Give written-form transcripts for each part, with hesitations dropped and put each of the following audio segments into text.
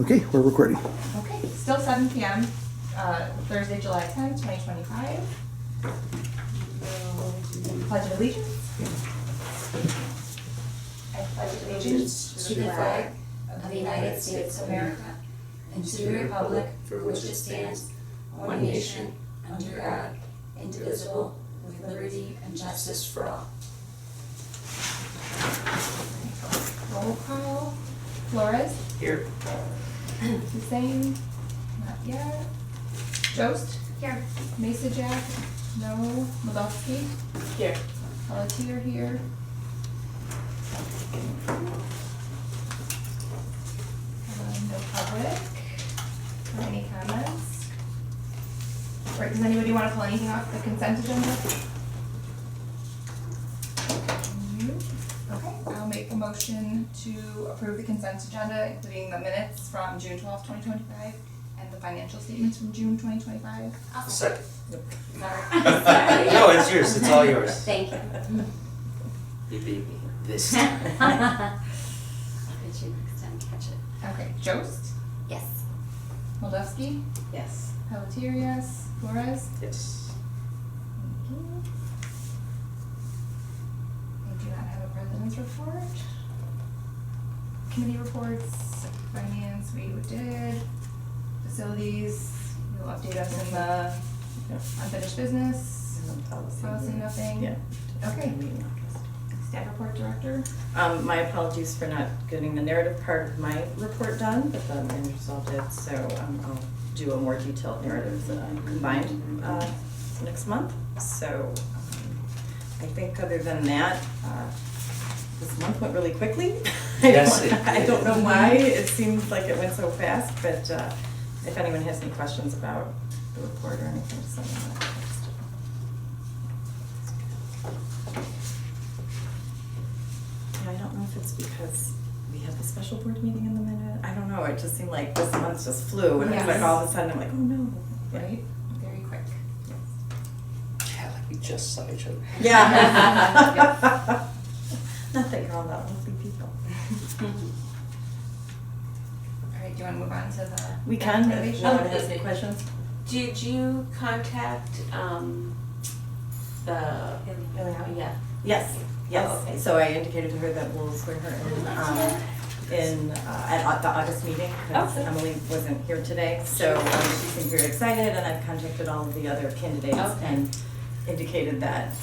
Okay, we're recording. Okay, still 7 p.m., Thursday, July 10th, 2025. Pledge of Allegiance. I pledge allegiance to the flag of the United States of America and to the republic for which it stands, one nation, under God, indivisible, with liberty and justice for all. Roll call. Flores. Here. Hussein. Not yet. Jost. Here. Mesa Jack. No. Modowski. Here. Pelletier here. No public. Or any comments? Right, does anybody want to pull anything off the consent agenda? Okay, I'll make a motion to approve the consent agenda, including the minutes from June 12th, 2025, and the financial statements from June 2025. Second. Sorry. No, it's yours. It's all yours. Thank you. You beat me this time. I'll get you next time, catch it. Okay, Jost, Yes. Moldavsky, Yes. Pelletier, yes, Flores. Yes. Thank you. I do not have a president's report. Committee reports, finance, we did. Facilities, you'll update us in the unfinished business. Policy, nothing. Yeah. Okay. Staff report, director. My apologies for not getting the narrative part of my report done, but the managers all did, so I'll do a more detailed narrative that I combined next month. So I think other than that, this month went really quickly. Yes, I don't know why, it seems like it went so fast, but if anyone has any questions about the report or anything, just send me that text. I don't know if it's because we had the special board meeting in the minute. I don't know. It just seemed like this month just flew, and it's like Yes. all of a sudden I'm like, oh no. Right, very quick. Yeah, like we just saw each other. Yeah. Nothing wrong with lovely people. All right, do you want to move on to the? We can. If Renovation? no one has any questions. Did you contact, the, yeah, Yes. Yes. Oh, okay. So I indicated to her that we'll swear her at the August meeting because Okay. Emily wasn't here today. So she seemed very excited, and I've contacted all of the other candidates Okay. and indicated that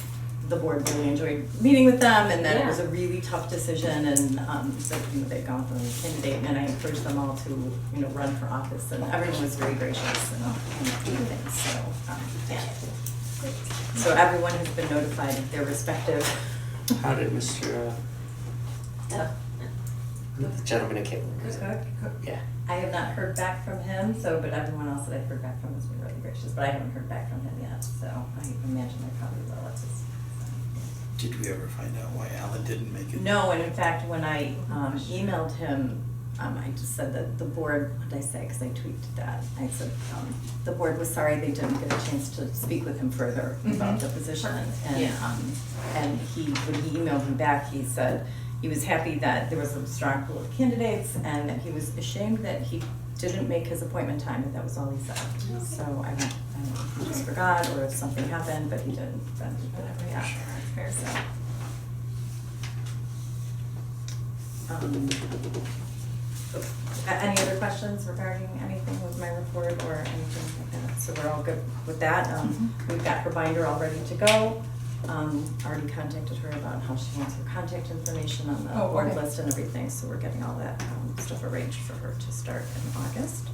the board really enjoyed meeting with them and that it was Yeah. a really tough decision, and so they've gone for the candidate, and I encouraged them all to run for office, and everyone was very gracious and everything. So yeah. So everyone has been notified of their respective. How did Mr. The gentleman in Caitlin? Yeah. I have not heard back from him, but everyone else that I've heard back from has been really gracious, but I haven't heard back from him yet, so I imagine I probably will. It's just, Did we ever find out why Alan didn't make it? no, and in fact, when I emailed him, I just said that the board, what did I say, because I tweaked that, I said, the board was sorry they didn't get a chance to speak with him further about the position. And, and when he emailed me back, he said he was happy that there was a strong pool of candidates and that he was ashamed that he didn't make his appointment time, and that was all he said. So I don't know if he just forgot or if something happened, but he didn't, but yeah, that's fair, so. Any other questions regarding anything with my report or anything like that? So we're all good with that. We've got her binder all ready to go. Already contacted her about how she wants her contact information on the board okay. list and everything, so we're getting all that stuff arranged for her to start in August.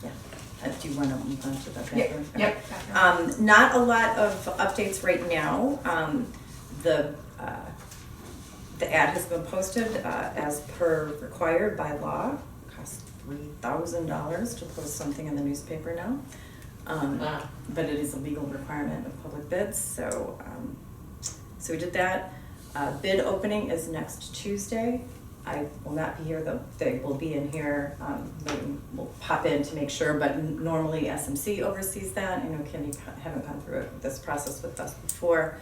Yeah, do you want to move on to the bathroom? Yep. Not a lot of updates right now. The ad has been posted as per required by law. It costs $3,000 to post something in the newspaper now. Wow. But it is a legal requirement of public bids, so so we did that. Bid opening is next Tuesday. I will not be here, though. They will be in here. We'll pop in to make sure, but normally SMC oversees that. I know Kenny haven't gone through this process with us before.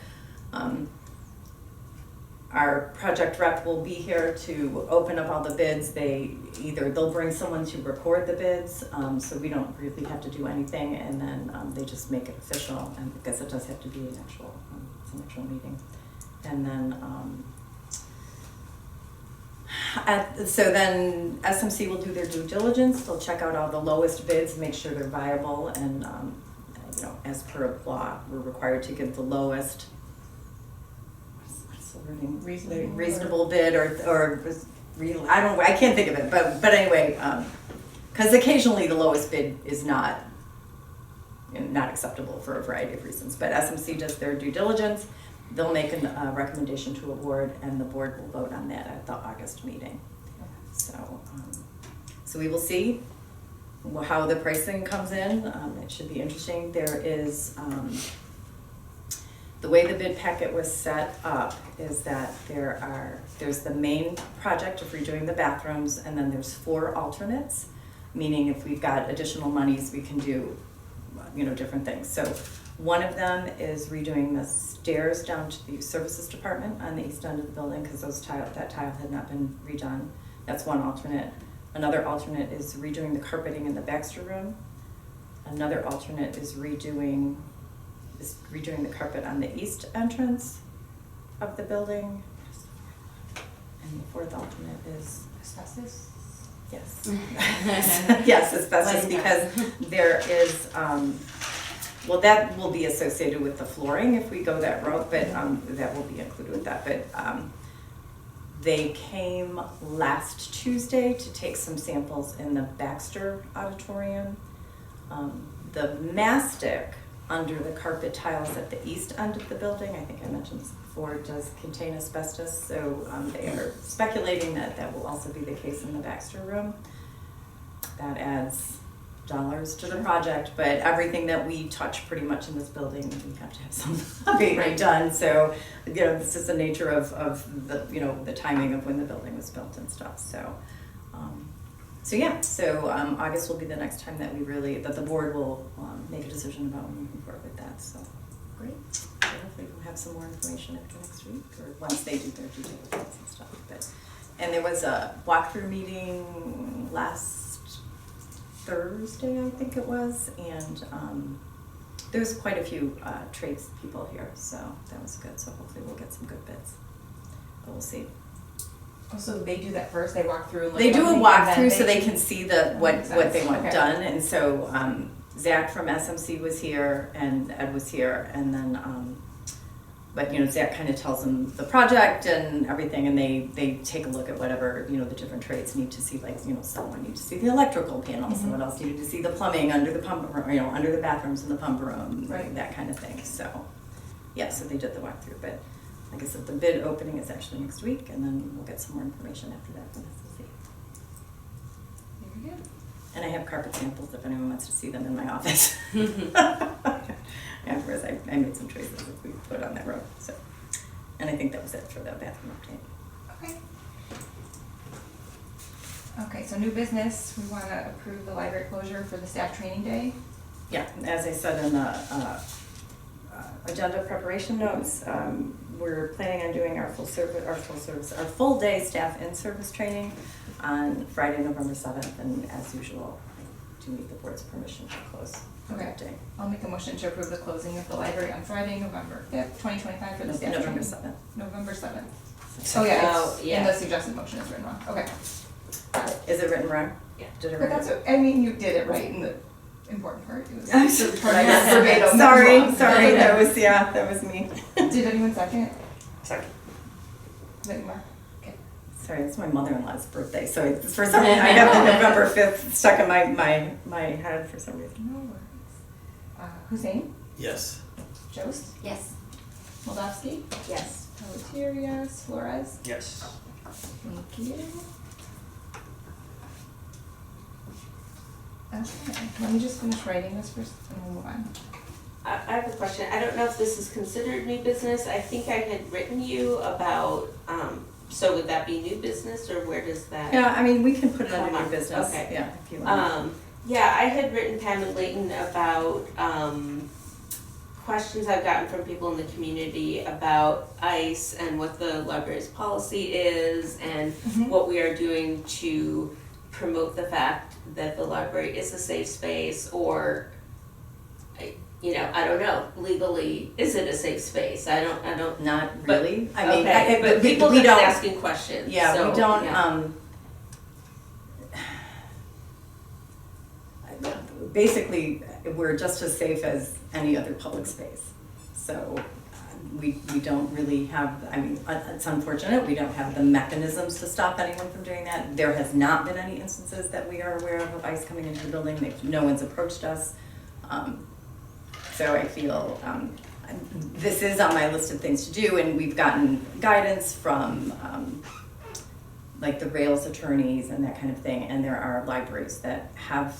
our project rep will be here to open up all the bids. They'll bring someone to record the bids, so we don't really have to do anything, and then they just make it official, and I guess it does have to be an actual meeting. And then, so then SMC will do their due diligence, they'll check out all the lowest bids, make sure they're viable, and, as per law, we're required to give the lowest, what's the wording? Reasonable bid, or real, I can't think of it, but anyway, cause occasionally the lowest bid is not acceptable for a variety of reasons, but SMC does their due diligence. They'll make a recommendation to award, and the board will vote on that at the August meeting. So we will see how the pricing comes in. It should be interesting. There is, the way the bid packet was set up is that there's the main project of redoing the bathrooms, and then there's 4 alternates, meaning if we've got additional monies, we can do, different things. So one of them is redoing the stairs down to the services department on the east end of the building, because that tile had not been redone. That's one alternate. Another alternate is redoing the carpeting in the Baxter room. Another alternate is redoing the carpet on the east entrance of the building. And the 4th alternate is Asbestos? yes. Yes, asbestos, because there is, well, that will be associated with the flooring if we go that route, but that will be included with that. But they came last Tuesday to take some samples in the Baxter Auditorium. The mastic under the carpet tiles at the east end of the building, I think I mentioned this before, does contain asbestos, so they are speculating that will also be the case in the Baxter room. That adds dollars to the project, but everything that we touch pretty much in this building, we have to have some abatement done. So, this is the nature of the, the timing of when the building was built and stuff. So, August will be the next time that the board will make a decision about moving forward with that. So, great. So hopefully we'll have some more information after next week, or once they do their due diligence and stuff. And there was a walkthrough meeting last Thursday, I think it was, and there's quite a few trades people here, so that was good. So hopefully we'll get some good bids, but we'll see. Oh, so they do that first, they walk through? They do a and then walkthrough so they can- can see That what makes sense. they want Okay. done, and so Zach from SMC was here and Ed was here, and then but Zach kind of tells them the project and everything, and they take a look at whatever the different trades need to see, like someone needs to see the electrical panels, someone else needed to see the plumbing under the pump room, under the bathrooms in the pump room, Right. that kind of thing. So so they did the walkthrough, but like I said, the bid opening is actually next week, and then we'll get some more information after that from SMC. Very good. And I have carpet samples if anyone wants to see them in my office. Afterwards, I made some choices that we put on that road. So, and I think that was it for the bathroom update. Okay. Okay, so new business, we want to approve the library closure for the staff training day. Yeah, as I said in the agenda preparation notes, we're planning on doing our full day staff in-service training on Friday, November 7th, and as usual, I do need the board's permission to close on that day. I'll make a motion to approve the closing of the library on Friday, November 5th, 2025 for the staff training. November 7th. November 7th. Oh, yeah, Oh, it's, yeah. and the suggested motion is written wrong. Okay. Got it. Is it written wrong? Yeah. Did it But write that's, you did it right in the important part. It was I'm so verbatim. sorry, Wrong. that was me. Did anyone second? Second. Is that you, Mark? Okay. Sorry, it's my mother-in-law's birthday, so it's for some reason I have the November 5th stuck in my head for some reason. No worries. Hussein? Yes. Jost? Yes. Moldavsky? Yes. Pelletier, yes. Flores? Yes. Thank you. Okay, let me just finish writing this first and we'll move on. I have a question. I don't know if this is considered new business. I think I had written you about, so would that be new business or where does that? Yeah, I mean, we can put it under Come new on. business, Okay. yeah, if you want. Yeah, I had written Pam and Layton about, questions I've gotten from people in the community about ICE and what the library's policy is and Mhm. what we are doing to promote the fact that the library is a safe space, or, I don't know, legally, is it a safe space? I don't. Not But- really. I mean, Okay, but people we have been don't. asking questions, Yeah, so, we don't, yeah. Basically, we're just as safe as any other public space. So we don't really have, I mean, it's unfortunate, we don't have the mechanisms to stop anyone from doing that. There has not been any instances that we are aware of ICE coming into the building. No one's approached us. So I feel this is on my list of things to do, and we've gotten guidance from like the Rails attorneys and that kind of thing, and there are libraries that have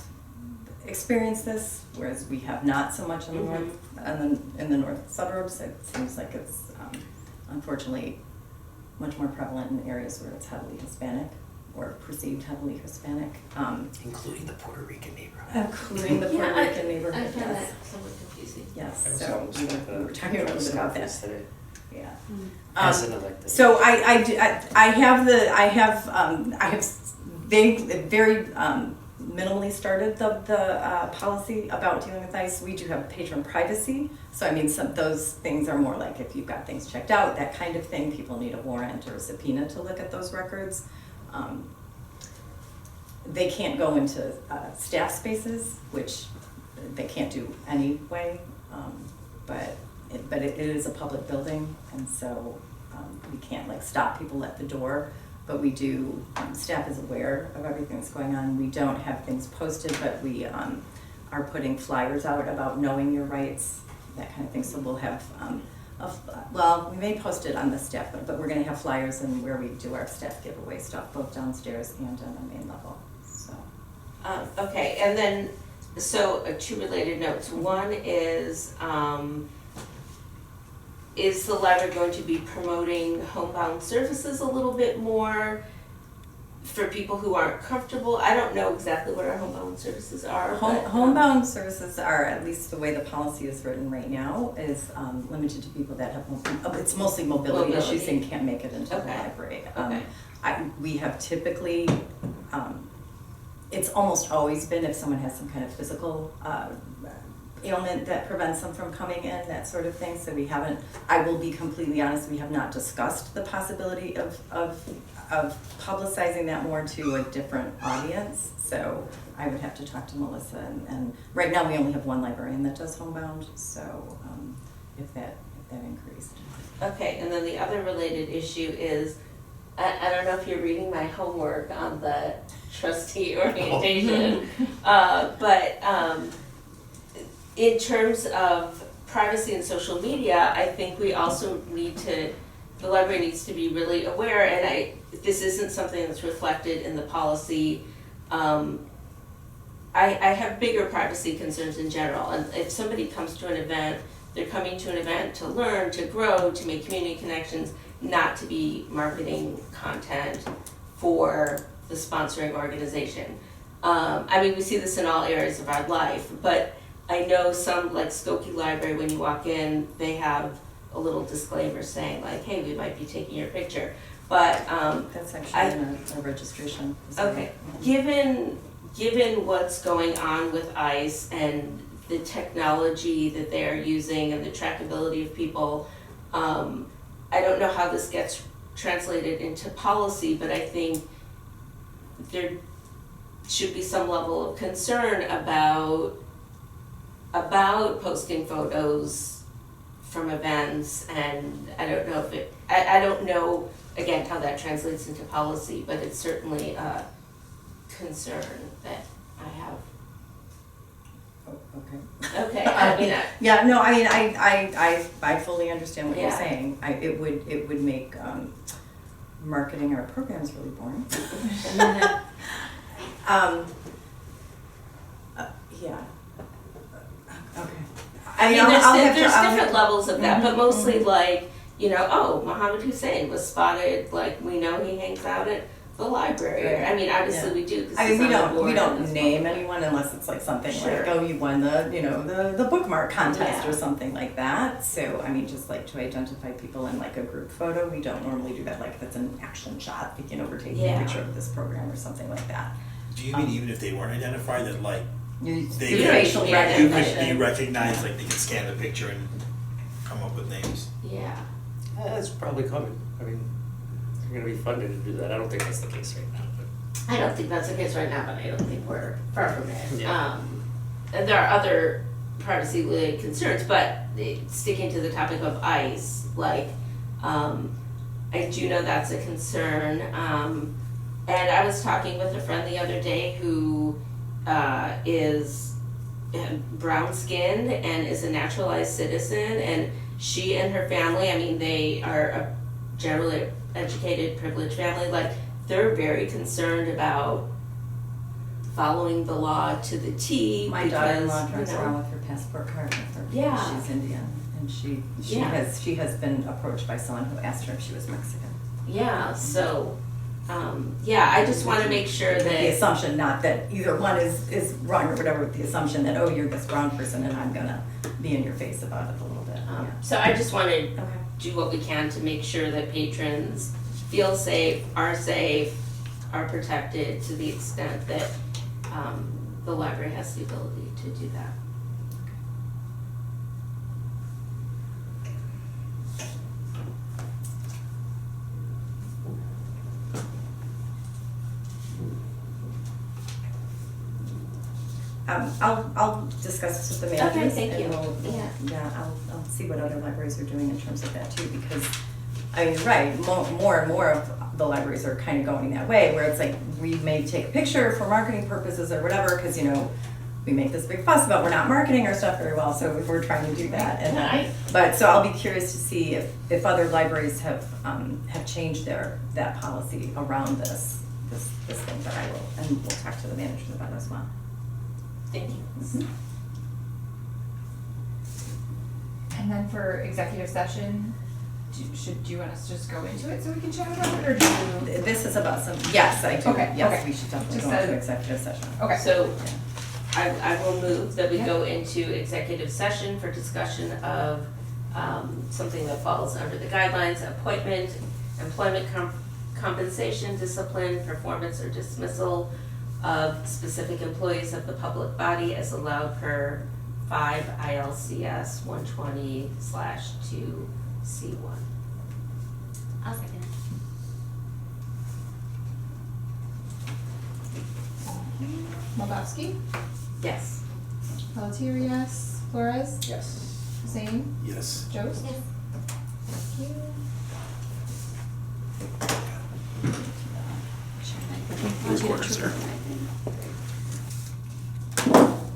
experienced this, whereas we have not so much in the north, in the north suburbs. It seems like it's unfortunately much more prevalent in areas where it's heavily Hispanic or perceived heavily Hispanic, Including the Puerto Rican neighborhood. including the Puerto Yeah, Rican I neighborhood. find Yes, that somewhat confusing. yes. So we were talking a little bit about that. Yesterday. Yeah. As an elected. So I have they very minimally started the policy about dealing with ICE. We do have patron privacy, so I mean those things are more like if you've got things checked out, that kind of thing. People need a warrant or a subpoena to look at those records. They can't go into staff spaces, which they can't do anyway. But it is a public building, and so we can't like stop people at the door. But we do, staff is aware of everything that's going on. We don't have things posted, but we are putting flyers out about knowing your rights, that kind of thing. So we'll have, well, we may post it on the staff, but we're gonna have flyers in where we do our staff giveaway stuff, both downstairs and on the main level, so. Okay, and then, so two related notes. One is the library going to be promoting homebound services a little bit more for people who aren't comfortable? I don't know exactly what our homebound services are. but, Homebound services are, at least the way the policy is written right now, is limited to people that have, it's mostly mobility issues and can't make it into the Okay. library. Okay. We have typically, it's almost always been if someone has some kind of physical ailment that prevents them from coming in, that sort of thing. So we haven't, I will be completely honest, we have not discussed the possibility of publicizing that more to a different audience. So I would have to talk to Melissa, and right now we only have one librarian that does homebound, so if that increased. Okay, and then the other related issue is, I don't know if you're reading my homework on the trustee orientation, but in terms of privacy and social media, I think we also need to, the library needs to be really aware, and this isn't something that's reflected in the policy. I have bigger privacy concerns in general, and if somebody comes to an event, they're coming to an event to learn, to grow, to make community connections, not to be marketing content for the sponsoring organization. I mean, we see this in all areas of our life, but I know some, like Skokie Library, when you walk in, they have a little disclaimer saying like, hey, we might be taking your picture. But That's actually in a registration. okay, given what's going on with ICE and the technology that they are using and the trackability of people, I don't know how this gets translated into policy, but I think there should be some level of concern about posting photos from events, and I don't know if I don't know again how that translates into policy, but it's certainly a concern that I have. Okay. Okay, I mean, Yeah, no, I mean, I fully understand what you're Yeah. saying. It would make marketing our programs really boring. Yeah. Okay. I mean, I'll there's have to- different levels of that, but Mhm, mostly mhm. like, oh, Mohammed Hussein was spotted, like, we know he hangs out at the library. Right. I mean, obviously Yeah. we do, because I mean, it's we on the don't, board. we and don't it's name public. anyone unless it's like something like, Sure. oh, you won the, you know, the bookmark contest Yeah. or something like that. So, I mean, just like to identify people in like a group photo, we don't normally do that, like if it's an action shot, you know, we're taking a Yeah. picture of this program or something like that. Do you mean even if they weren't identified, that like You They do could- facial Yeah. you could recognition. be recognized, like they could scan the picture and come up with names? Yeah. That's probably coming. I mean, they're gonna be funded to do that. I don't think that's the case right now, but. I don't think that's the case right now, but I don't think we're far from it. Yeah. And there are other privacy-related concerns, but sticking to the topic of ICE, like, I do know that's a concern. And I was talking with a friend the other day who is brown-skinned and is a naturalized citizen, and she and her family, I mean, they are a generally educated, privileged family, like, they're very concerned about following the law to the T. My because, daughter-in-law you drives know, around with her passport card with her. Yeah. She's Indian, and she Yeah. she has been approached by someone who asked her if she was Mexican. Yeah, so, yeah, I just wanna make sure With the that, assumption, not that either one is wrong or whatever, with the assumption that, oh, you're this brown person and I'm gonna be in your face about it a little bit, yeah. so I just wanna Okay. do what we can to make sure that patrons feel safe, are protected to the extent that, the library has the ability to do that. I'll discuss this with the managers. Okay, thank and you. we'll- Yeah. Yeah, I'll see what other libraries are doing in terms of that too, because, I mean, right, more and more of the libraries are kind of going that way, where it's like, we may take a picture for marketing purposes or whatever, because, you know, we make this big fuss about we're not marketing our stuff very well, so we're trying to do that, and Right. but, so I'll be curious to see if other libraries have changed that policy around this thing, but I will, and we'll talk to the managers about it as well. Thank you. And then for executive session, do you want us to just go into it so we can chat about it, or do you? This is about some, yes, I do, Okay, yes, okay. we should definitely Just go into a- executive session. Okay. So, Yeah. I will move that we Yeah. go into executive session for discussion of, something that falls under the guidelines, appointment, employment compensation, discipline, performance, or dismissal of specific employees of the public body as allowed per 5 ILCS 120/2C1. I'll second it. Moldavsky, Yes. Pelletier, yes. Flores, Yes. Hussein, Yes. Jost. Yes. Thank you. Whose orders are?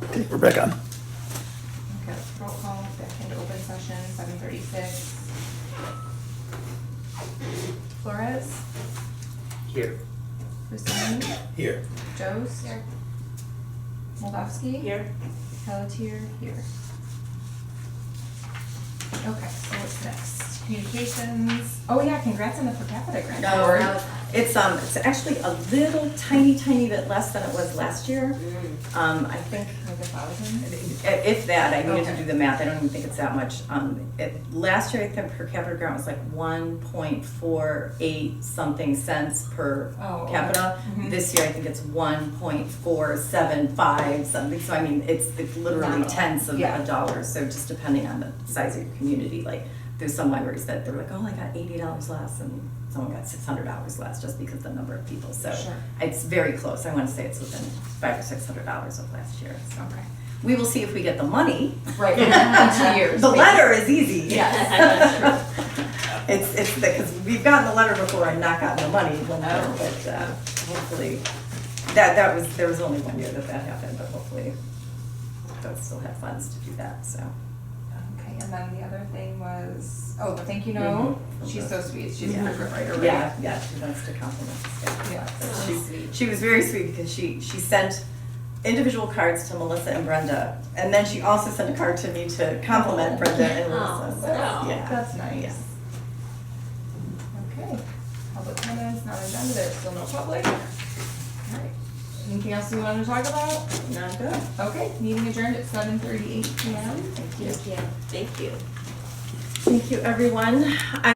Okay, we're back on. Okay, roll call back into open session, 7:36. Flores, Here. Hussein, Here. Jost. Here. Moldavsky. Here? Pelletier, here. Okay, so what's next? Communications. Oh yeah, congrats on the per capita grant No, award. it's actually a little tiny bit less than it was last year. I think, Like 1,000? if that, I needed to Okay. do the math, I don't even think it's that much. Last year, I think per capita grant was like 1.48 something cents per Oh, okay. capita. Mhm. This year, I think it's 1.475 something, so I mean, it's literally Nominal. tenths of Yeah. a dollar, so just depending on the size of your community, like, there's some libraries that they're like, oh, I got $80 less, and someone got $600 less, just because of the number of people, so. Sure. It's very close, I wanna say it's within $500 or $600 of last year, so. Okay. We will see if we get the money. Right, in 2 years. The maybe. letter is easy. Yes. It's because we've gotten the letter before and not gotten the money one year, but hopefully, there was only 1 year that happened, but hopefully they'll still have funds to do that, so. Okay, and then the other thing was, oh, the thank you note. Mhm. She's so sweet. She's a Yeah. frequent writer, right? Yeah, she wants to compliment the staff. Yeah. So So sweet. She was very sweet because she sent individual cards to Melissa and Brenda, and then she also sent a card to me to compliment Brenda and Oh, Melissa, so, wow. yeah. That's nice. Yeah. Okay, public comments, not agenda, there's still no public. Alright, anything else you wanna talk about? Not good. Okay, meeting adjourned at 7:38 PM. Thank you. Thank you. Thank you, everyone.